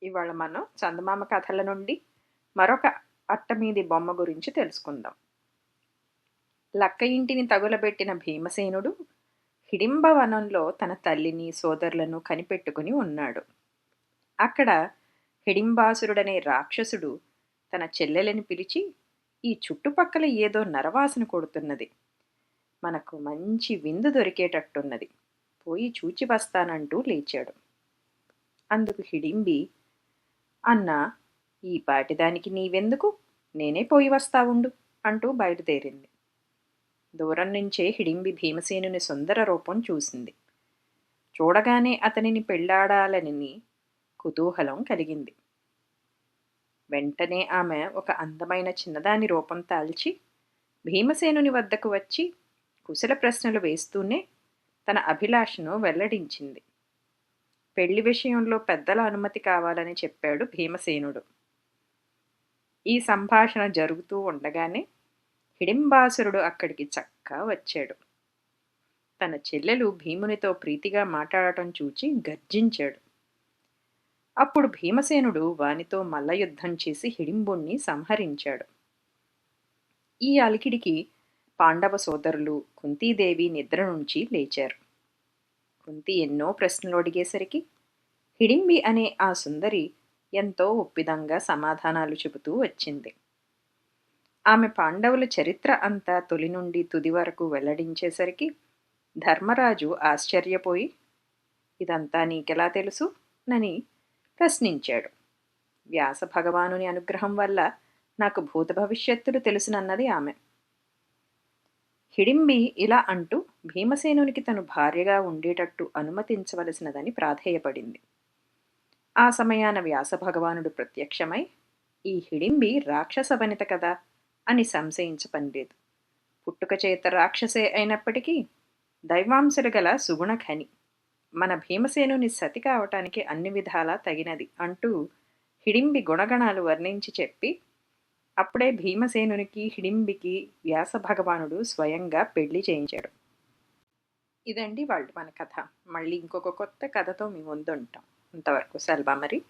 ఇవాళ మనం చందమామ కథల నుండి మరొక అట్టమీది బొమ్మ గురించి తెలుసుకుందాం. లక్క ఇంటిని తగులబెట్టిన భీమసేనుడు హిడింబవనంలో తన తల్లిని సోదరులను కనిపెట్టుకుని ఉన్నాడు. అక్కడ హిడింబాసురుడనే రాక్షసుడు తన చెల్లెలని పిలిచి, ఈ చుట్టుపక్కల ఏదో నరవాసన కొడుతున్నది, మనకు మంచి విందు దొరికేటట్టున్నది, పోయి చూచి వస్తానంటూ లేచాడు. అందుకు హిడింబి, అన్నా, ఈ పాటిదానికి నీవెందుకు, నేనే పోయి వస్తావుండు అంటూ బయలుదేరింది. దూరం నుంచే హిడింబి భీమసేనుని సుందర రూపం చూసింది. చూడగానే అతనిని పెళ్లాడాలని కుతూహలం కలిగింది. వెంటనే ఆమె ఒక అందమైన చిన్నదాని రూపం తాల్చి భీమసేనుని వద్దకు వచ్చి కుశల ప్రశ్నలు వేస్తూనే తన అభిలాషను వెల్లడించింది. పెళ్లి విషయంలో పెద్దల అనుమతి కావాలని చెప్పాడు భీమసేనుడు. ఈ సంభాషణ జరుగుతూ ఉండగానే హిడింబాసురుడు అక్కడికి చక్కా వచ్చాడు. తన చెల్లెలు భీమునితో ప్రీతిగా మాట్లాడటం చూచి గర్జించాడు. అప్పుడు భీమసేనుడు వానితో మల్లయుద్ధం చేసి హిడింబుణ్ణి సంహరించాడు. ఈ అలికిడికి పాండవ సోదరులు కుంతీదేవి నిద్ర నుంచి లేచారు. కుంతి ఎన్నో ప్రశ్నలు అడిగేసరికి హిడింబి అనే ఆ సుందరి ఎంతో ఒప్పిదంగా సమాధానాలు చెబుతూ వచ్చింది. ఆమె పాండవుల చరిత్ర అంతా తొలి నుండి తుది వరకు వెల్లడించేసరికి ధర్మరాజు ఆశ్చర్యపోయి, ఇదంతా నీకెలా తెలుసు నని ప్రశ్నించాడు. వ్యాస భగవానుని అనుగ్రహం వల్ల నాకు భూత భవిష్యత్తులు తెలుసునన్నది ఆమె. హిడింబి ఇలా అంటూ భీమసేనునికి తను భార్యగా ఉండేటట్టు అనుమతించవలసినదని ప్రాధేయపడింది. ఆ సమయాన వ్యాస భగవానుడు ప్రత్యక్షమై, ఈ హిడింబి రాక్షస వనిత కదా అని సంశయించపనిలేదు. పుట్టుక చేత రాక్షసే అయినప్పటికీ దైవాంశలు గల సుగుణఖని, మన భీమసేనుని సతి కావటానికి అన్ని విధాలా తగినది అంటూ హిడింబి గుణగణాలు వర్ణించి చెప్పి అప్పుడే భీమసేనునికి హిడింబికి వ్యాస భగవానుడు స్వయంగా పెళ్లి చేయించాడు. ఇదండి వాళ్ళు మన కథ. మళ్ళీ ఇంకొక కొత్త కథతో మీ ముందుంటాం. అంతవరకు సెలవు మరి.